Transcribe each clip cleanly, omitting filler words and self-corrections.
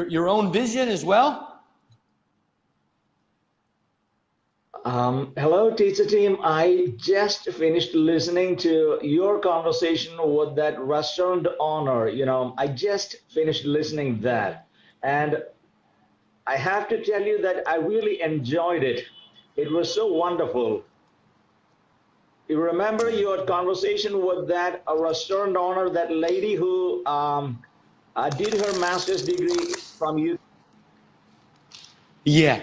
your own vision as well? Hello, teacher team. I just finished listening to your conversation with that restaurant owner. I just finished listening that, and I have to tell you that I really enjoyed it. It was so wonderful. You remember your conversation with that restaurant owner, that lady who did her master's degree from you. Yeah.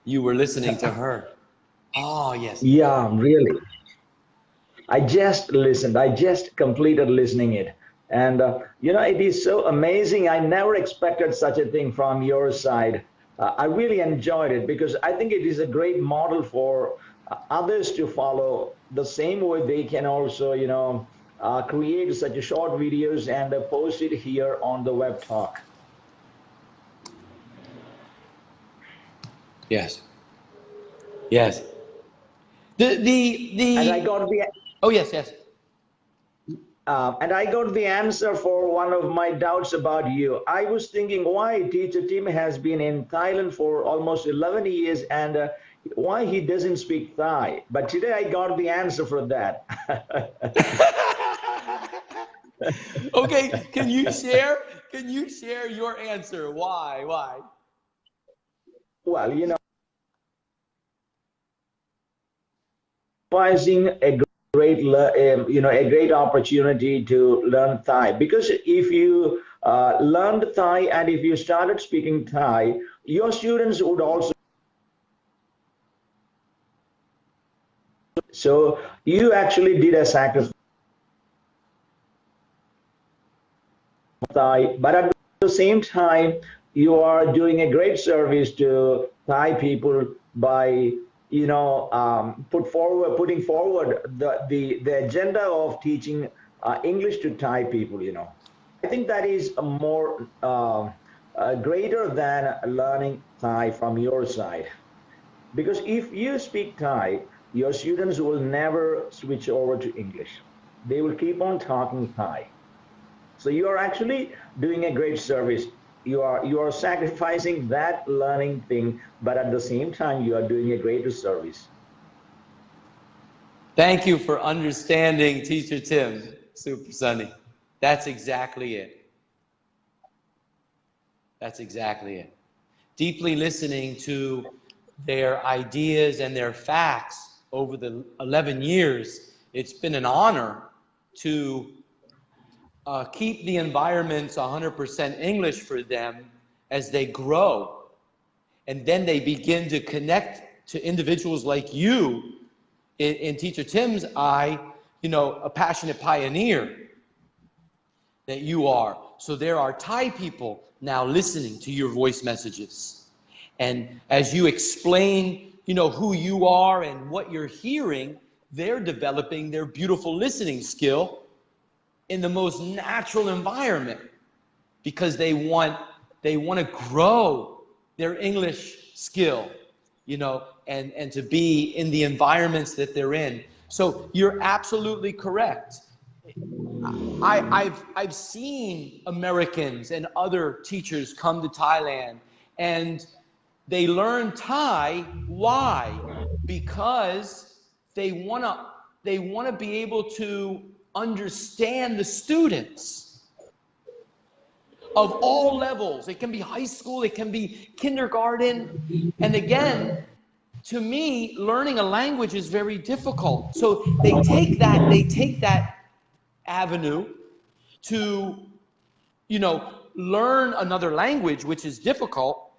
You were listening to her. Oh, yes. Yeah, really. I just listened. I just completed listening it. And, it is so amazing. I never expected such a thing from your side. I really enjoyed it because I think it is a great model for others to follow. The same way they can also, create such a short videos and post it here on the web talk. Yes. Yes. And I got the Oh, yes, yes. And I got the answer for one of my doubts about you. I was thinking why teacher Tim has been in Thailand for almost 11 years and why he doesn't speak Thai. But today I got the answer for that. Okay, can you share? Can you share your answer? Why? Why? Well, finding a a great opportunity to learn Thai because if you learned Thai and if you started speaking Thai, your students would also. So you actually did a sacrifice, but at the same time, you are doing a great service to Thai people by, putting forward the agenda of teaching English to Thai people. I think that is a more greater than learning Thai from your side. Because if you speak Thai, your students will never switch over to English. They will keep on talking Thai. So you are actually doing a great service. You are sacrificing that learning thing, but at the same time you are doing a greater service. Thank you for understanding, Teacher Tim, Super Sunny. That's exactly it. That's exactly it. Deeply listening to their ideas and their facts over the 11 years, it's been an honor to keep the environments 100% English for them as they grow. And then they begin to connect to individuals like you, in Teacher Tim's eye, a passionate pioneer that you are. So there are Thai people now listening to your voice messages. And as you explain, who you are and what you're hearing, they're developing their beautiful listening skill in the most natural environment because they want to grow their English skill, and to be in the environments that they're in. So you're absolutely correct. I've seen Americans and other teachers come to Thailand and they learn Thai. Why? Because they wanna be able to understand the students of all levels. It can be high school, it can be kindergarten. And again, to me, learning a language is very difficult. So they take that avenue to, learn another language, which is difficult.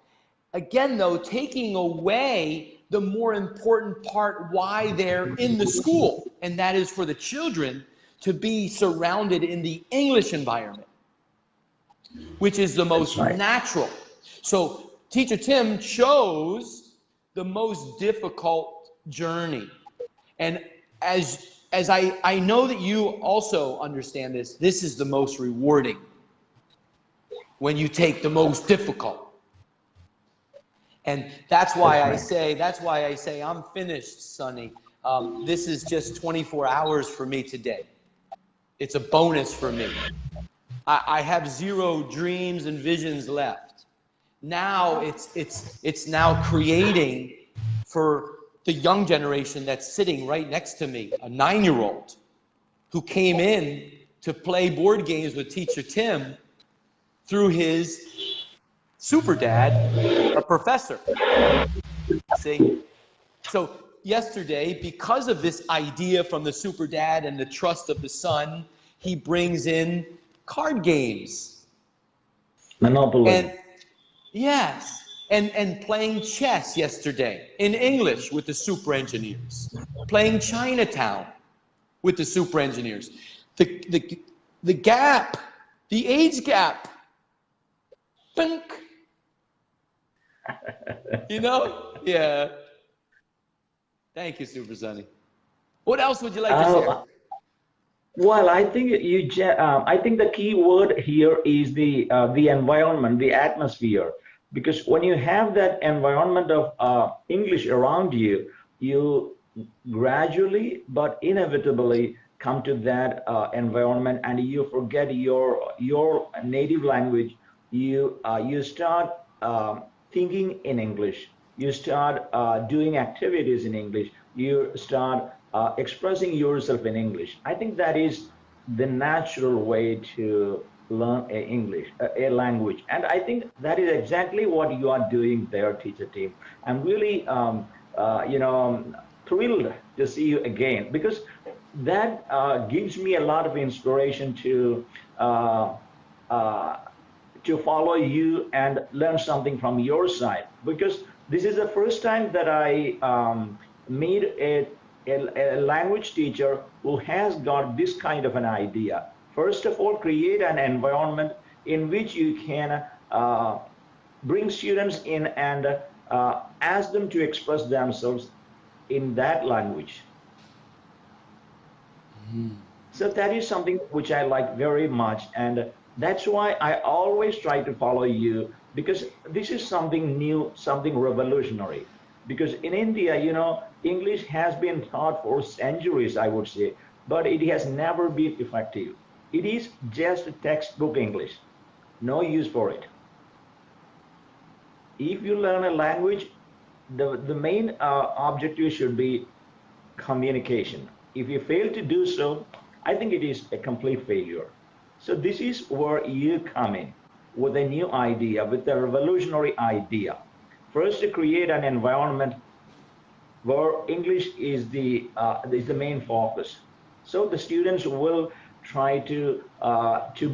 Again, though, taking away the more important part why they're in the school, and that is for the children to be surrounded in the English environment, which is the most natural. So Teacher Tim chose the most difficult journey. And as I know that you also understand this is the most rewarding when you take the most difficult. And that's why I say I'm finished, Sonny. This is just 24 hours for me today. It's a bonus for me. I have zero dreams and visions left. Now it's now creating for the young generation that's sitting right next to me, a 9-year-old who came in to play board games with Teacher Tim through his super dad, a professor. See? So yesterday, because of this idea from the super dad and the trust of the son, he brings in card games. Monopoly. And yes, and playing chess yesterday in English with the super engineers, playing Chinatown with the super engineers. The gap, the age gap, bink. You know? Yeah. Thank you, Super Sunny. What else would you like to share? Well, I think I think the key word here is the environment, the atmosphere, because when you have that environment of English around you, you gradually but inevitably come to that environment, and you forget your native language. You start thinking in English. You start doing activities in English. You start expressing yourself in English. I think that is the natural way to learn a language. And I think that is exactly what you are doing there, Teacher Team. I'm really, thrilled to see you again, because that gives me a lot of inspiration uh, uh, to follow you and learn something from your side, because this is the first time that I meet a language teacher who has got this kind of an idea. First of all, create an environment in which you can bring students in and ask them to express themselves in that language. So that is something which I like very much, and that's why I always try to follow you, because this is something new, something revolutionary. Because in India, English has been taught for centuries, I would say, but it has never been effective. It is just textbook English, no use for it. If you learn a language, the main objective should be communication. If you fail to do so, I think it is a complete failure. So this is where you come in with a new idea, with a revolutionary idea. First, to create an environment where English is the main focus. So the students will try to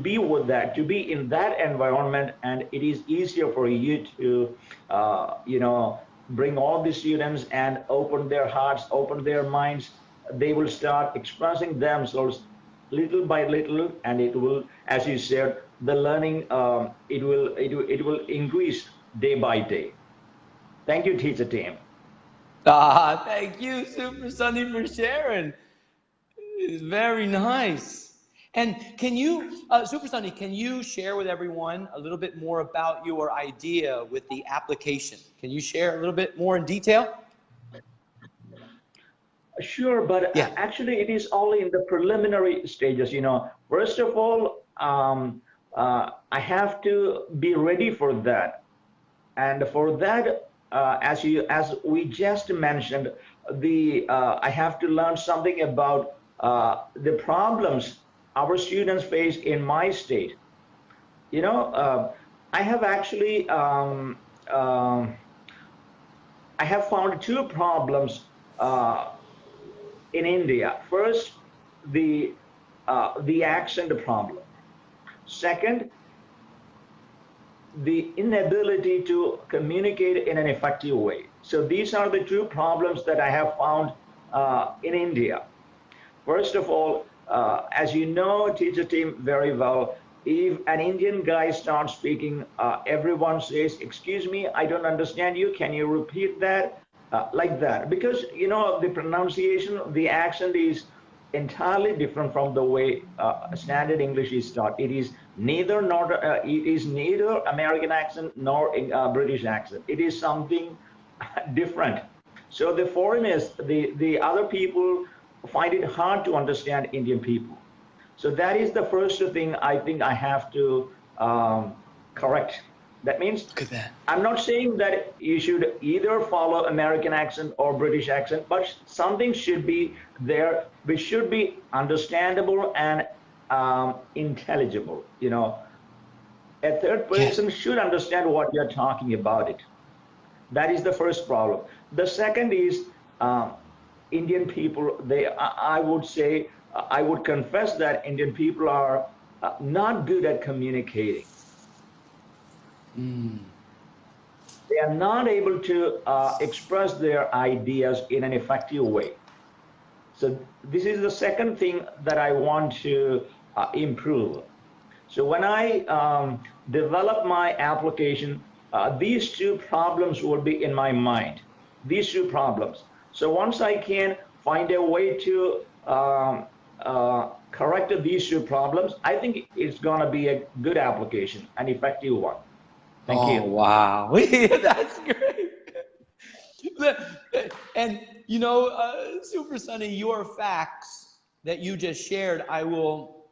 be with that, to be in that environment, and it is easier for you to bring all the students and open their hearts, open their minds. They will start expressing themselves little by little, and it will, as you said, the learning it will increase day by day. Thank you, Teacher Team. Thank you, Super Sunny, for sharing. It's very nice. And can you, Super Sunny, can you share with everyone a little bit more about your idea with the application? Can you share a little bit more in detail? Sure, but Yeah. actually it is only in the preliminary stages. First of all, I have to be ready for that, and for that, as we just mentioned, I have to learn something about the problems our students face in my state. I have actually I have found two problems in India. First, the accent problem. Second, the inability to communicate in an effective way. So these are the two problems that I have found in India. First of all, as you know, Teacher Team, very well, if an Indian guy starts speaking, everyone says, "Excuse me, I don't understand you. Can you repeat that?" Like that. Because, the pronunciation, the accent is entirely different from the way standard English is taught. It is neither American accent nor British accent. It is something different. So the foreigners, the other people find it hard to understand Indian people. So that is the first thing I think I have to correct. That means Look at that. I'm not saying that you should either follow American accent or British accent, but something should be there which should be understandable and intelligible. You know, a third Yes. person should understand what you're talking about it. That is the first problem. The second is Indian people. I would say, I would confess that Indian people are not good at communicating. Mm. They are not able to express their ideas in an effective way. So this is the second thing that I want to improve. So when I develop my application, these two problems will be in my mind. These two problems. So once I can find a way to correct these two problems, I think it's going to be a good application, an effective one. Thank Oh, you. wow. That's great. And, you know, Super Sunny, your facts that you just shared, I will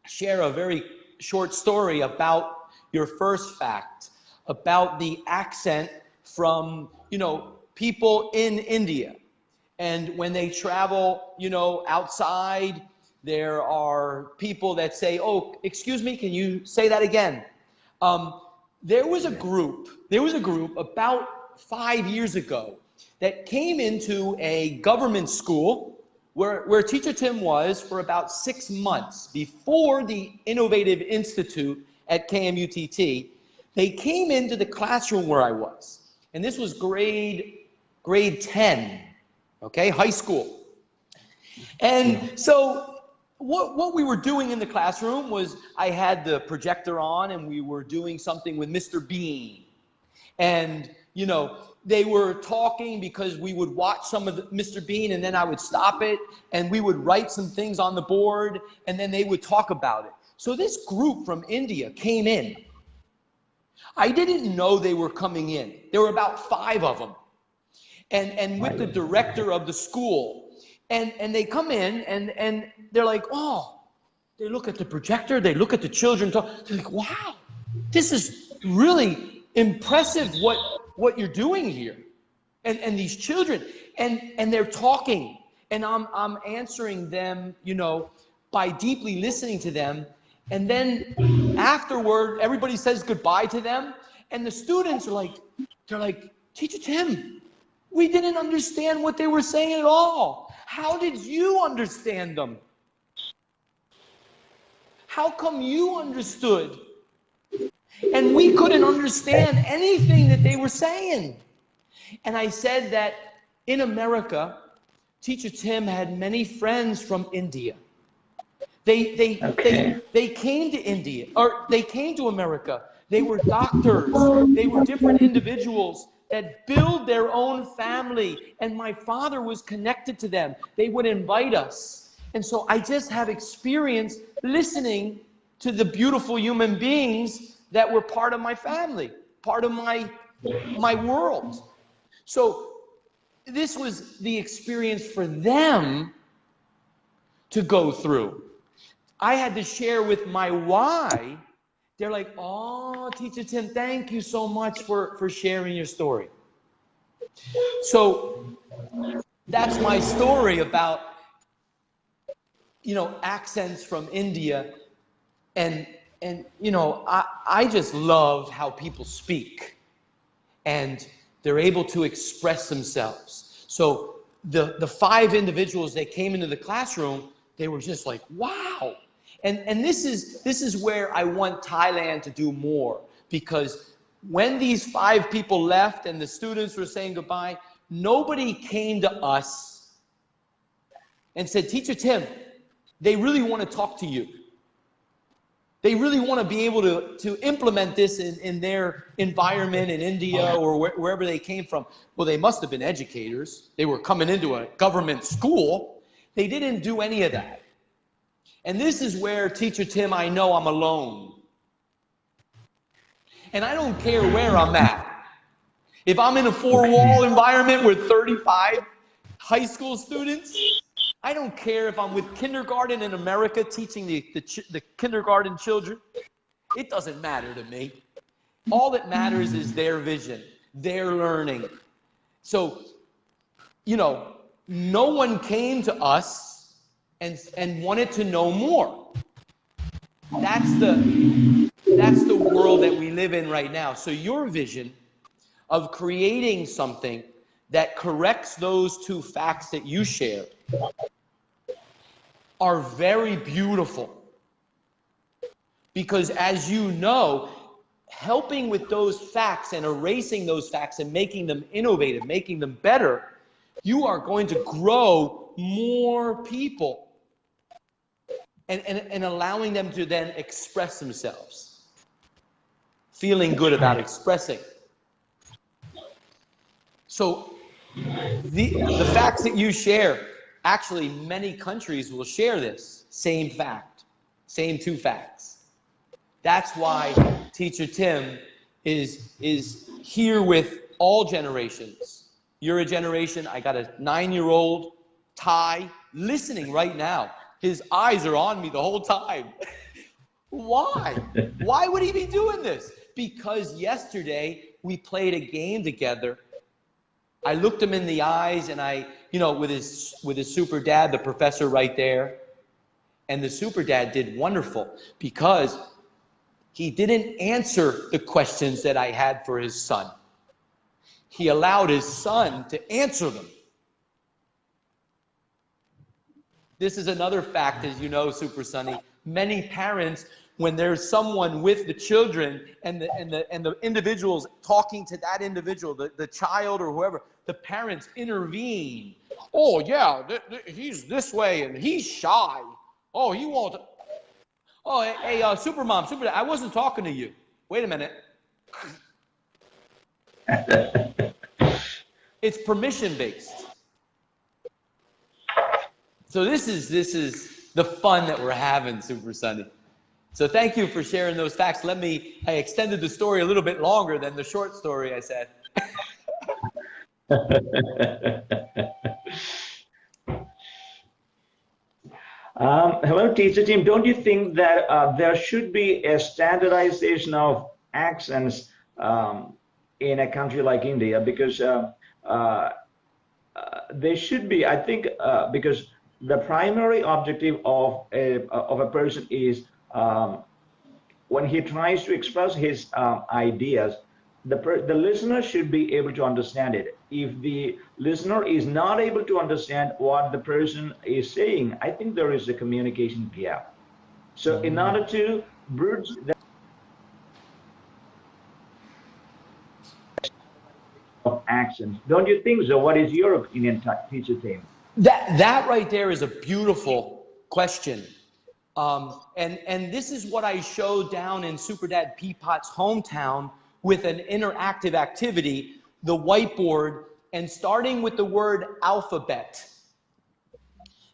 share a very short story about your first fact, about the accent from, you know, people in India. And when they travel, you know, outside, there are people that say, oh, excuse me, can you say that again? There was a group about 5 years ago that came into a government school where Teacher Tim was for about 6 months before the Innovative Institute at KMUTT. They came into the classroom where I was, and this was grade 10, okay, high school. And so what we were doing in the classroom was I had the projector on and we were doing something with Mr. Bean. And, you know, they were talking because we would watch some of Mr. Bean and then I would stop it and we would write some things on the board and then they would talk about it. So this group from India came in. I didn't know they were coming in. There were about 5 of them. And with the director of the school. And they come in and they're like, oh, they look at the projector, they look at the children talk. They're like, wow, this is really impressive what you're doing here. And these children, and they're talking. And I'm answering them, you know, by deeply listening to them. And then afterward, everybody says goodbye to them. And the students are like, they're like, Teacher Tim, we didn't understand what they were saying at all. How did you understand them? How come you understood? And we couldn't understand anything that they were saying. And I said that in America, Teacher Tim had many friends from India. They came to India, or they came to America. They were doctors. They were different individuals that build their own family, and my father was connected to them. They would invite us. And so I just have experience listening to the beautiful human beings that were part of my family, part of my world. So this was the experience for them to go through. I had to share with my why. They're like, oh, Teacher Tim, thank you so much for sharing your story. So that's my story about, you know, accents from India. And you know, I just love how people speak and they're able to express themselves. So the 5 individuals that came into the classroom, they were just like, wow. And this is where I want Thailand to do more, because when these 5 people left and the students were saying goodbye, nobody came to us and said, Teacher Tim, they really want to talk to you. They really want to be able to implement this in their environment in India or wherever they came from. Well, they must have been educators. They were coming into a government school. They didn't do any of that. And this is where, Teacher Tim, I know I'm alone. And I don't care where I'm at. If I'm in a four-wall environment with 35 high school students, I don't care if I'm with kindergarten in America teaching the kindergarten children. It doesn't matter to me. All that matters is their vision, their learning. So, you know, no one came to us and wanted to know more. That's the world that we live in right now. So your vision of creating something that corrects those two facts that you share are very beautiful. Because as you know, helping with those facts and erasing those facts and making them innovative, making them better, you are going to grow more people and allowing them to then express themselves. Feeling good about expressing. So the facts that you share, actually many countries will share this same fact, same two facts. That's why Teacher Tim is here with all generations. You're a generation, I got a 9-year-old Thai listening right now. His eyes are on me the whole time. Why? Why would he be doing this? Because yesterday we played a game together. I looked him in the eyes and with his super dad, the professor right there. And the super dad did wonderful because he didn't answer the questions that I had for his son. He allowed his son to answer them. This is another fact, as you know, Super Sunny. Many parents, when there's someone with the children and the individuals talking to that individual, the child or whoever, the parents intervene. Oh, yeah, he's this way and he's shy. Oh, he won't. Oh, hey, Supermom, Super Dad, I wasn't talking to you. Wait a minute. It's permission-based. So this is the fun that we're having, Super Sunny. So thank you for sharing those facts. I extended the story a little bit longer than the short story I said. Hello, Teacher Tim. Don't you think that there should be a standardization of accents in a country like India? Because they should be, I think, because the primary objective of a person is when he tries to express his ideas, the listener should be able to understand it. If the listener is not able to understand what the person is saying, I think there is a communication gap. So in order to bridge that of accents, don't you think so? What is your opinion, Teacher Tim? That right there is a beautiful question. And this is what I showed down in Super Dad Peapot's hometown with an interactive activity, the whiteboard, and starting with the word alphabet.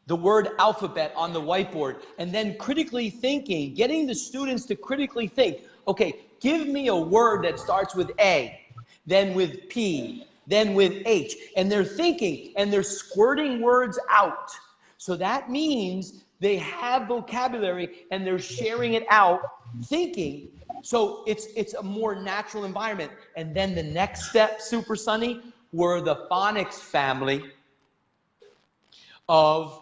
The word alphabet on the whiteboard, and then critically thinking, getting the students to critically think, okay, give me a word that starts with A, then with P, then with H, and they're thinking and they're squirting words out. So that means they have vocabulary and they're sharing it out, thinking. So it's a more natural environment. And then the next step, Super Sunny, were the phonics family of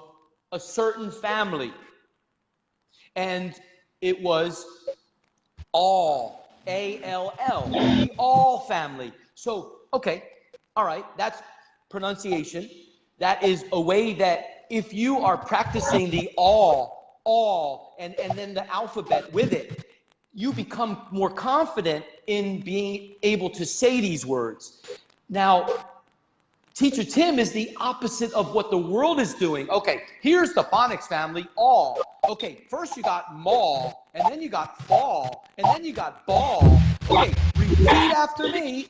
a certain family. And it was all, A-L-L, the all family. So, okay, all right, that's pronunciation. That is a way that if you are practicing the all, and then the alphabet with it, you become more confident in being able to say these words. Now, Teacher Tim is the opposite of what the world is doing. Okay, here's the phonics family, all. Okay, first you got mall, and then you got fall, and then you got ball. Okay, repeat after me.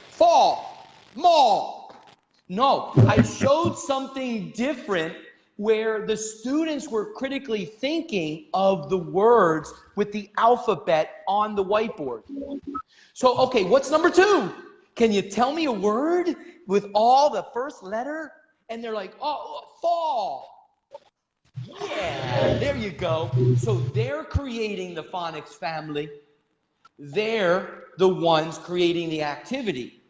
Fall, mall. No, I showed something different where the students were critically thinking of the words with the alphabet on the whiteboard. So, okay, what's number 2? Can you tell me a word with all the first letter? And they're like, oh, fall. Yeah, there you go. So they're creating the phonics family. They're the ones creating the activity.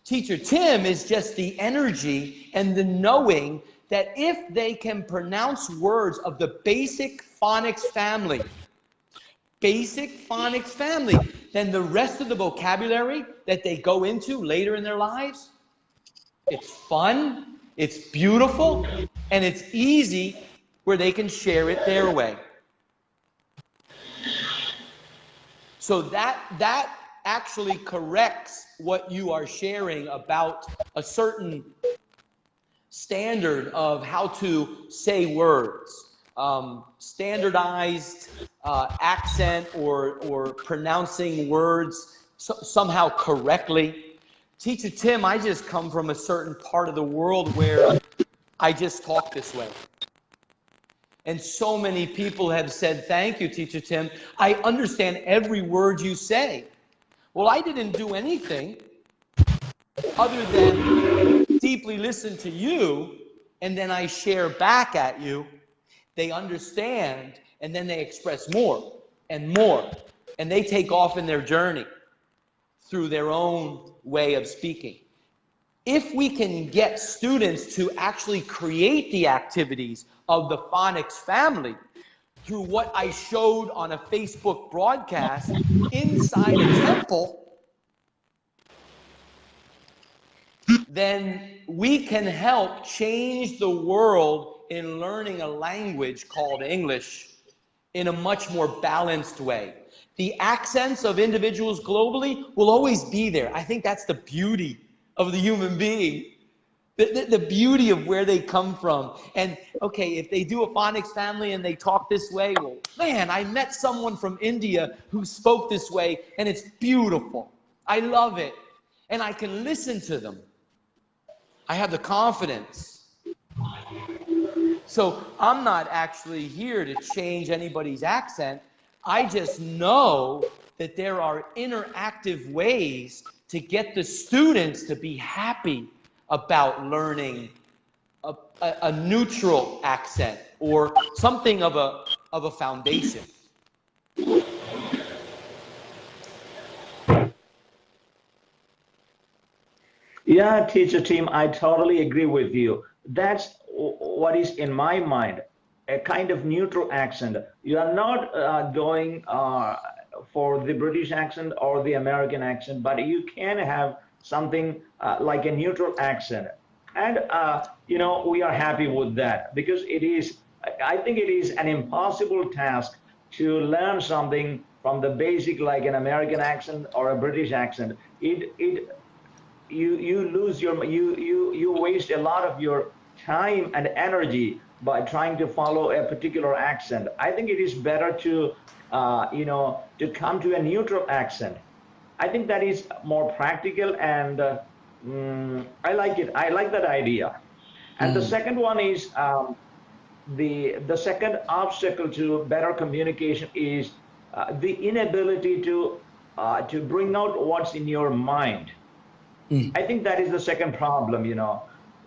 Teacher Tim is just the energy and the knowing that if they can pronounce words of the basic phonics family, then the rest of the vocabulary that they go into later in their lives, it's fun, it's beautiful, and it's easy where they can share it their way. So that actually corrects what you are sharing about a certain standard of how to say words. Standardized accent or pronouncing words somehow correctly. Teacher Tim, I just come from a certain part of the world where I just talk this way. And so many people have said, thank you, Teacher Tim. I understand every word you say. Well, I didn't do anything other than deeply listen to you, and then I share back at you. They understand, and then they express more and more. And they take off in their journey through their own way of speaking. If we can get students to actually create the activities of the phonics family through what I showed on a Facebook broadcast inside a temple, then we can help change the world in learning a language called English in a much more balanced way. The accents of individuals globally will always be there. I think that's the beauty of the human being, the beauty of where they come from. And okay, if they do a phonics family and they talk this way, well, man, I met someone from India who spoke this way, and it's beautiful. I love it. And I can listen to them. I have the confidence. So I'm not actually here to change anybody's accent. I just know that there are interactive ways to get the students to be happy about learning a neutral accent or something of a foundation. Yeah, Teacher Tim, I totally agree with you. That's what is in my mind, a kind of neutral accent. You are not going for the British accent or the American accent, but you can have something like a neutral accent. And, we are happy with that because I think it is an impossible task to learn something from the basic like an American accent or a British accent. You lose you waste a lot of your time and energy by trying to follow a particular accent. I think it is better to to come to a neutral accent. I think that is more practical, and I like it. I like that idea. And the second one is the second obstacle to better communication is the inability to bring out what's in your mind. I think that is the second problem.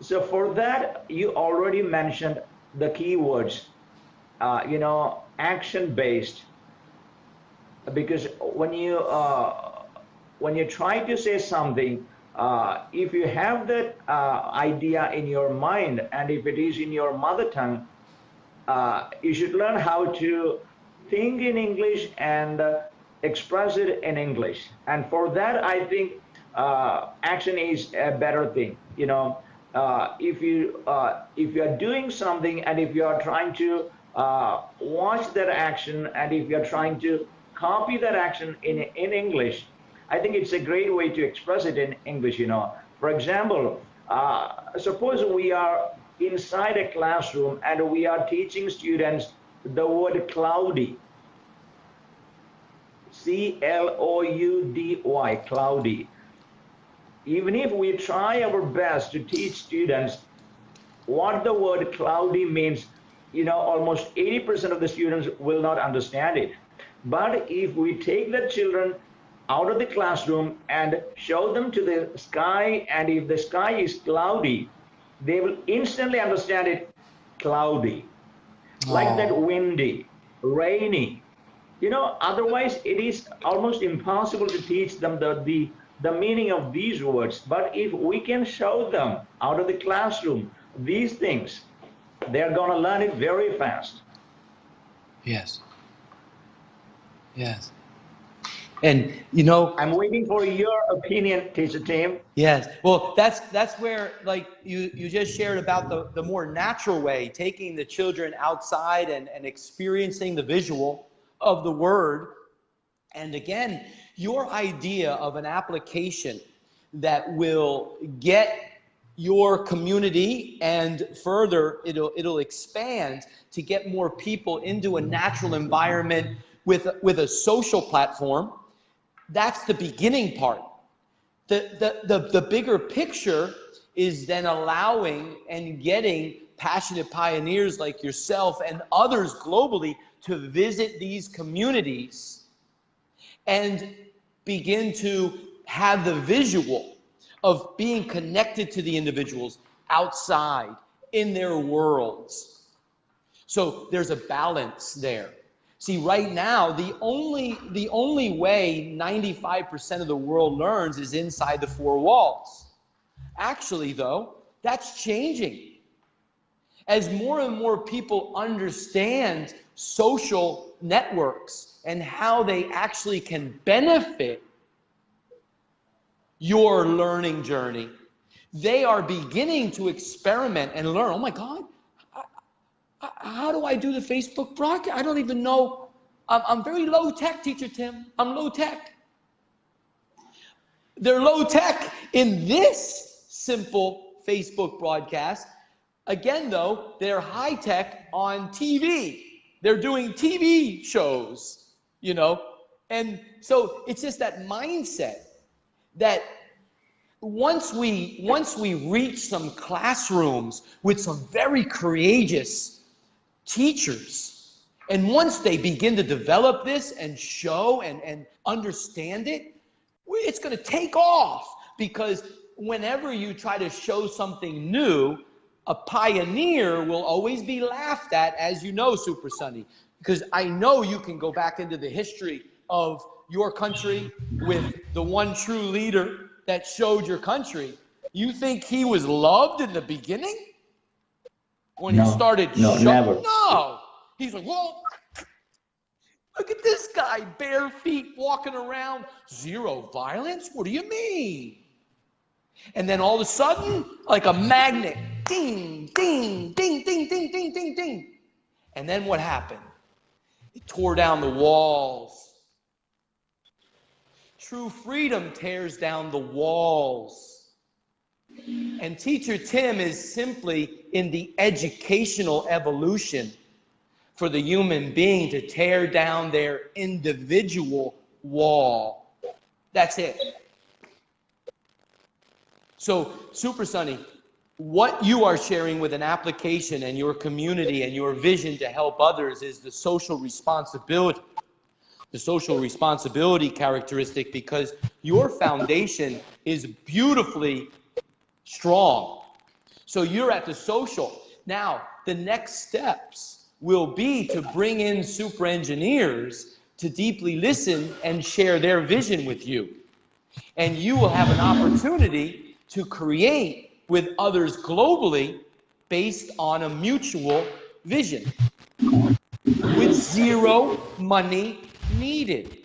So for that, you already mentioned the keywords, action-based. Because when you try to say something, if you have that idea in your mind, and if it is in your mother tongue, you should learn how to think in English and express it in English. And for that, I think action is a better thing. If you are doing something, and if you are trying to watch that action, and if you are trying to copy that action in English, I think it's a great way to express it in English. For example, suppose we are inside a classroom and we are teaching students the word cloudy. C-L-O-U-D-Y, cloudy. Even if we try our best to teach students what the word cloudy means, almost 80% of the students will not understand it. But if we take the children out of the classroom and show them to the sky, and if the sky is cloudy, they will instantly understand it cloudy, like that, Oh, windy, rainy. Otherwise it is almost impossible to teach them the meaning of these words. But if we can show them out of the classroom these things, they're going to learn it very fast. yes, yes. And you know, I'm waiting for your opinion, teacher Tim. yes. Well, that's where, like you just shared about the more natural way, taking the children outside and experiencing the visual of the word. And again, your idea of an application that will get your community, and further it'll expand to get more people into a natural environment with a social platform. That's the beginning part. The bigger picture is then allowing and getting passionate pioneers like yourself and others globally to visit these communities and begin to have the visual of being connected to the individuals outside in their worlds. So there's a balance there. See, right now, the only way 95% of the world learns is inside the four walls. Actually, though, that's changing. As more and more people understand social networks and how they actually can benefit your learning journey, they are beginning to experiment and learn. Oh my God, how do I do the Facebook broadcast? I don't even know. I'm very low tech, teacher Tim. I'm low tech. They're low tech in this simple Facebook broadcast. Again, though, they're high tech on TV. They're doing TV shows, And so it's just that mindset that once we reach some classrooms with some very courageous teachers, and once they begin to develop this and show and understand it, it's going to take off. Because whenever you try to show something new, a pioneer will always be laughed at, as you know, Super Sunny. Because I know you can go back into the history of your country with the one true leader that showed your country. You think he was loved in the beginning? When he started never. No. He's like, whoa, look at this guy, bare feet, walking around. Zero violence? What do you mean? And then all of a sudden, like a magnet, ding, ding, ding, ding, ding, ding, ding, ding. And then what happened? It tore down the walls. True freedom tears down the walls. And teacher Tim is simply in the educational evolution for the human being to tear down their individual wall. That's it. So, Super Sunny, what you are sharing with an application and your community and your vision to help others is the social responsibility. The social responsibility characteristic, because your foundation is beautifully strong. So you're at the social. Now, the next steps will be to bring in super engineers to deeply listen and share their vision with you. And you will have an opportunity to create with others globally based on a mutual vision with zero money needed.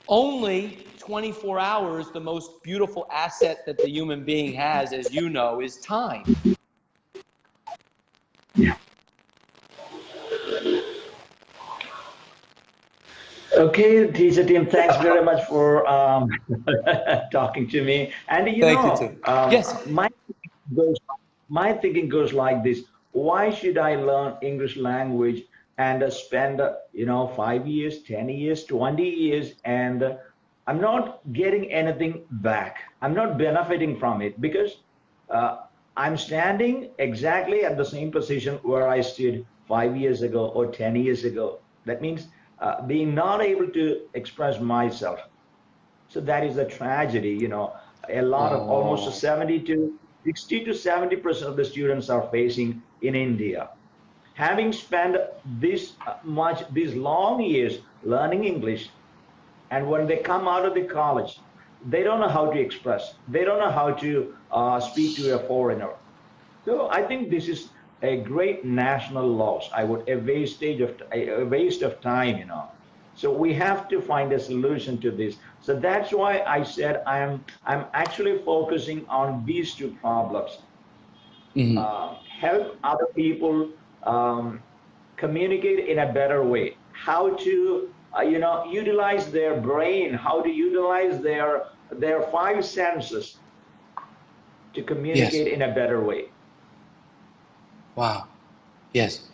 Only 24 hours, the most beautiful asset that the human being has, as you know, is time. Yeah. Okay, teacher Tim, thanks very much for talking to me. And Thank you, Tim. Yes. My thinking goes like this: why should I learn English language and spend 5 years, 10 years, 20 years, and I'm not getting anything back? I'm not benefiting from it, because I'm standing exactly at the same position where I stood 5 years ago or 10 years ago. That means being not able to express myself. So that is a tragedy, you know. A lot of almost Oh, 70 to 60 to 70% of the students are facing in India. Having spent these long years learning English, and when they come out of the college, they don't know how to express. They don't know how to speak to a foreigner. So I think this is a great national loss. I would a waste of time, you know. So we have to find a solution to this. So that's why I said I'm actually focusing on these two problems. mhm. Help other people communicate in a better way. How to utilize their brain. How to utilize their five senses to Yes. communicate in a better way. Wow. Yes.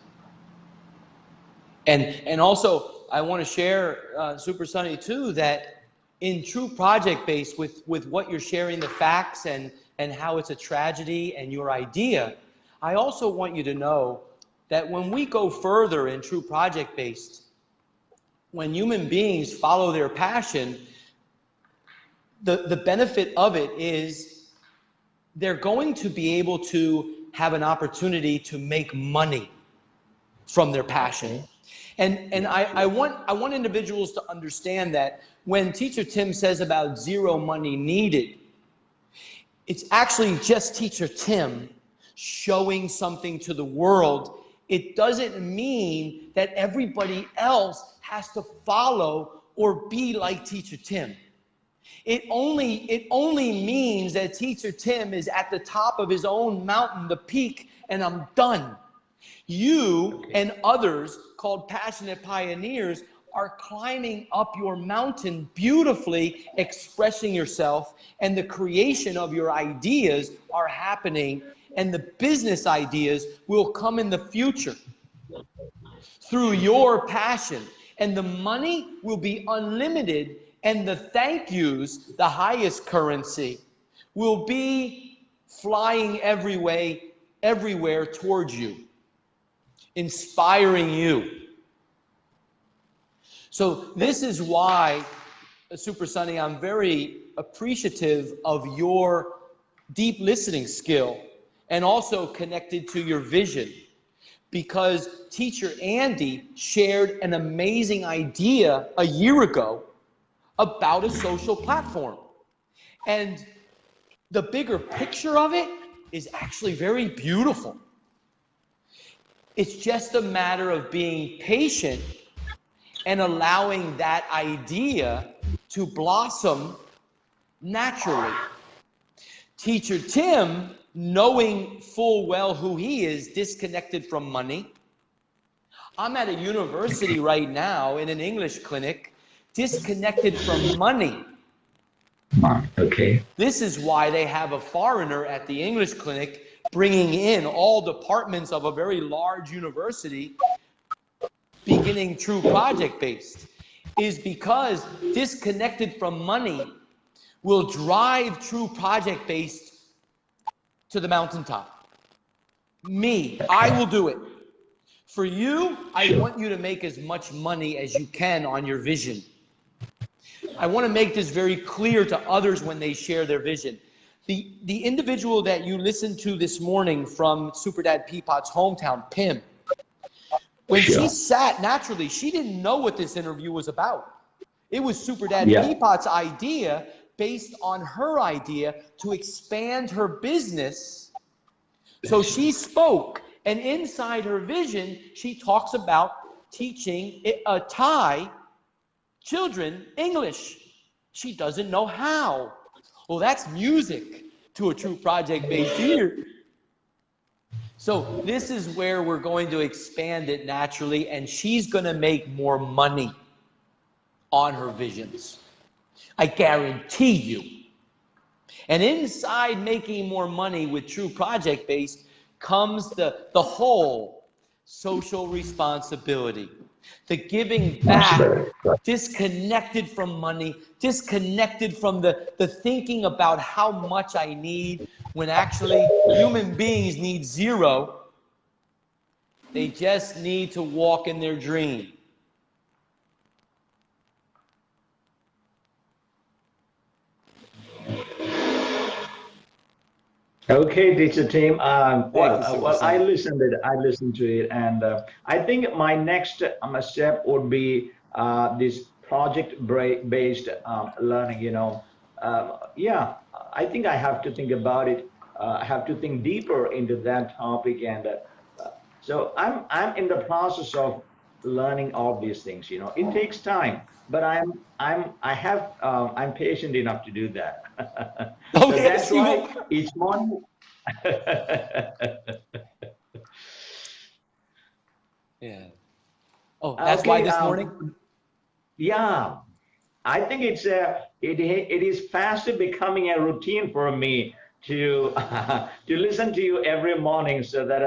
And also, I want to share, Super Sunny, too, that in true project based with what you're sharing, the facts and how it's a tragedy and your idea, I also want you to know that when we go further in true project based, when human beings follow their passion, the benefit of it is they're going to be able to have an opportunity to make money from their passion. Okay. And Yeah, I sure. want individuals to understand that when Teacher Tim says about zero money needed, it's actually just Teacher Tim showing something to the world. It doesn't mean that everybody else has to follow or be like Teacher Tim. It only means that Teacher Tim is at the top of his own mountain, the peak, and I'm done. You Okay. and others called passionate pioneers are climbing up your mountain beautifully, expressing yourself, and the creation of your ideas are happening, and the business ideas will come in the future through your passion, and the money will be unlimited, and the thank yous, the highest currency, will be flying everywhere towards you, inspiring you. So this is why, Super Sunny, I'm very appreciative of your deep listening skill and also connected to your vision, because teacher Andy shared an amazing idea a year ago about a social platform. And the bigger picture of it is actually very beautiful. It's just a matter of being patient and allowing that idea to blossom naturally. Teacher Tim, knowing full well who he is, disconnected from money. I'm at a university right now in an English clinic, disconnected from money. Okay. This is why they have a foreigner at the English clinic bringing in all departments of a very large university, beginning true project based, is because disconnected from money will drive true project based to the mountaintop. I Okay. will do it. For you, I Sure. want you to make as much money as you can on your vision. I want to make this very clear to others when they share their vision. The individual that you listened to this morning from Super Dad Peapot's hometown, Pim, when she Sure. sat naturally, she didn't know what this interview was about. It was Super Dad Yeah. Peapot's idea based on her idea to expand her business. So she spoke, and inside her vision, she talks about teaching Thai children English. She doesn't know how. Well, that's music to a true project-based ear. So this is where we're going to expand it naturally, and she's going to make more money on her visions. I guarantee you. And inside making more money with true project-based comes the whole social responsibility, the giving back, Absolutely. Right. disconnected from money, disconnected from the thinking about how much I need, when actually human beings need zero. They just need to walk in their dream. Okay, teacher team. Thank you, Super Well, I Sunny. listened it. I listened to it, and I think my next step would be this project-based learning. Yeah, I think I have to think about it. I have to think deeper into that topic, and so I'm in the process of learning all these things. It takes time, but I'm patient enough to do that. So Okay, that's see, why well, each morning. yeah. Oh, that's why Okay. this morning? Yeah, I think it is fast becoming a routine for me to to listen to you every morning, so that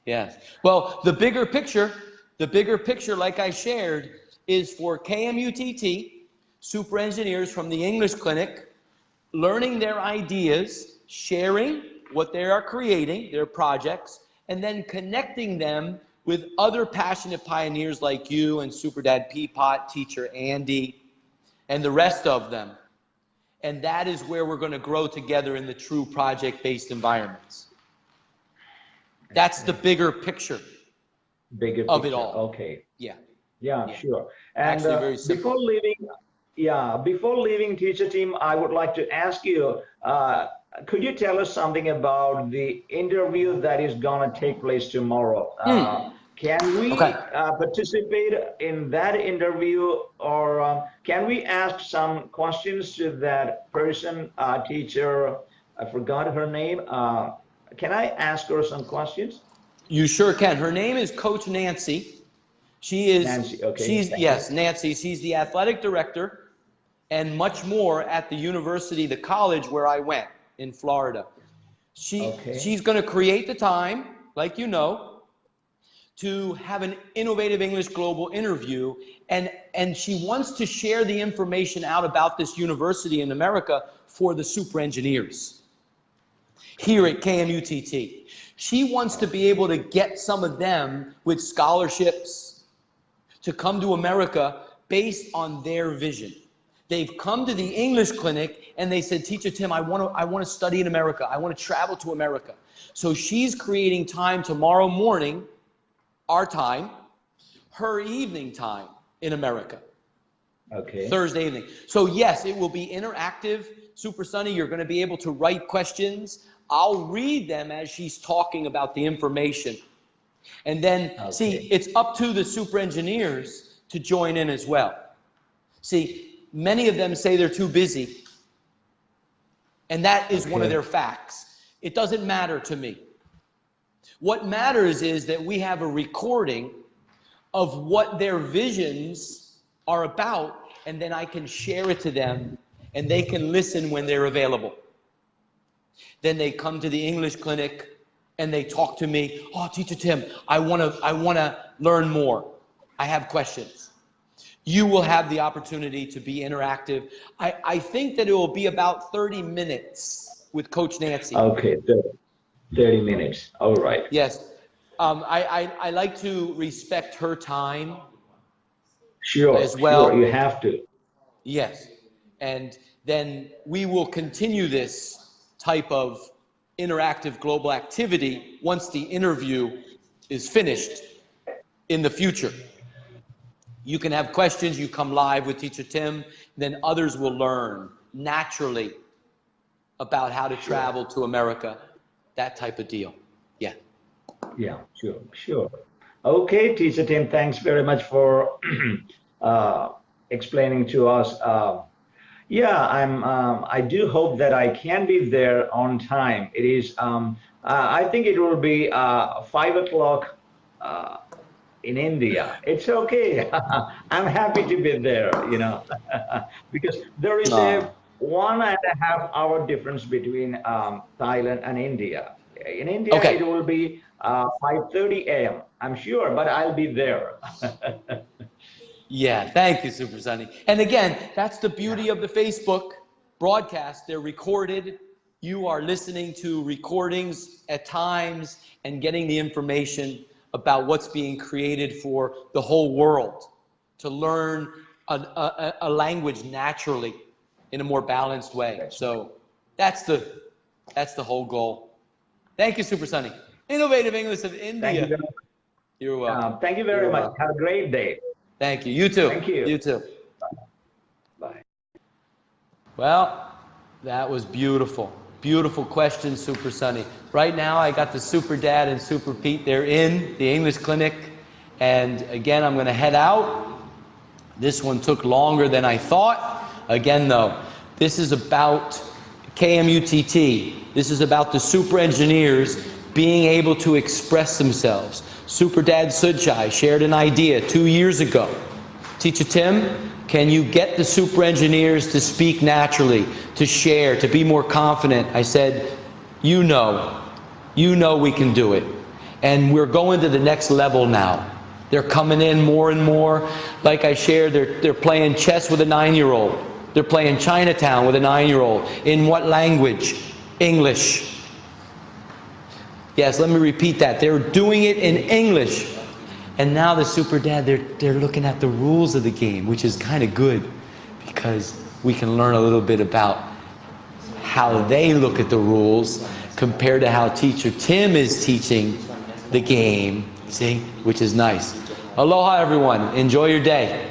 Yes. Well, the bigger picture, like I shared, is for KMUTT, super engineers from the English Clinic, learning their ideas, sharing what they are creating, their projects, and then connecting them with other passionate pioneers like you and Super Dad Peapot, teacher Andy, and the rest of them. And that is where we're going to grow together in the true project-based environments. That's the bigger picture bigger of it picture. all. Okay. Yeah, Yeah, yeah. sure. And Actually, very before simple. leaving, yeah, before leaving teacher team, I would like to ask you, could you tell us something about the interview that is going to take place tomorrow? Can Okay. we participate in that interview, or can we ask some questions to that person, teacher? I forgot her name. Can I ask her some questions? You sure can. Her name is Coach Nancy. She is, Nancy, okay, she's, thank you. yes, Nancy. She's the athletic director and much more at the university, the college where I went in Florida. Okay, She's going to create the time, like you know, to have an innovative English global interview, and she wants to share the information out about this university in America for the super engineers here at KMUTT. She wants to be able to get some of them with scholarships to come to America based on their vision. They've come to the English clinic and they said, Teacher Tim, I want to study in America. I want to travel to America. So she's creating time tomorrow morning, our time, her evening time in America, okay. Thursday evening. So yes, it will be interactive. Super Sunny, you're going to be able to write questions. I'll read them as she's talking about the information. And then, see, Okay. it's up to the super engineers to join in as well. See, many of them say they're too busy, and that is one of their Okay. facts. It doesn't matter to me. What matters is that we have a recording of what their visions are about, and then I can share it to them, and they can listen when they're available. Then they come to the English clinic and they talk to me. Oh, Teacher Tim, I wanna learn more. I have questions. You will have the opportunity to be interactive. I think that it will be about 30 minutes with Coach Nancy. Okay. 30 minutes. All right. Yes. I like to respect her time Sure. as Sure. You well. have to. Yes. And then we will continue this type of interactive global activity once the interview is finished in the future. You can have questions, you come live with Teacher Tim, then others will learn naturally about how to Sure. travel to America, that type of deal. Yeah. Yeah. Sure. Sure. Okay, teacher Tim. Thanks very much for uh, explaining to us. Yeah, I do hope that I can be there on time. It is. I think it will be 5 o'clock uh, in India. It's okay. I'm happy to be there. Because there is Uh, a 1.5 hour difference between Thailand and India. In India, it okay. will be 5:30 a.m. I'm sure, but I'll be there. Yeah, thank you, Super Sunny. And again, that's the beauty of the Facebook broadcast. They're recorded. You are listening to recordings at times and getting the information about what's being created for the whole world to learn a language naturally. in a more balanced way. So that's the whole goal. Thank you, Super Sunny. Innovative English of India. Thank you very much. You're welcome. Thank you very much. Have a great day. Thank you. You too. Thank you. You too. Bye. Well, that was beautiful. Beautiful question, Super Sunny. Right now, I got the Super Dad and Super Pete. They're in the English clinic. And again, I'm going to head out. This one took longer than I thought. Again, though, this is about KMUTT. This is about the super engineers being able to express themselves. Super Dad Sujai shared an idea 2 years ago. Teacher Tim, can you get the super engineers to speak naturally, to share, to be more confident? I said, you know we can do it. And we're going to the next level now. They're coming in more and more. Like I shared, they're playing chess with a 9-year-old. They're playing Chinatown with a 9-year-old. In what language? English. Yes, let me repeat that. They're doing it in English. And now the Super Dad, they're looking at the rules of the game, which is kind of good because we can learn a little bit about how they look at the rules compared to how Teacher Tim is teaching the game, see, which is nice. Aloha, everyone. Enjoy your day.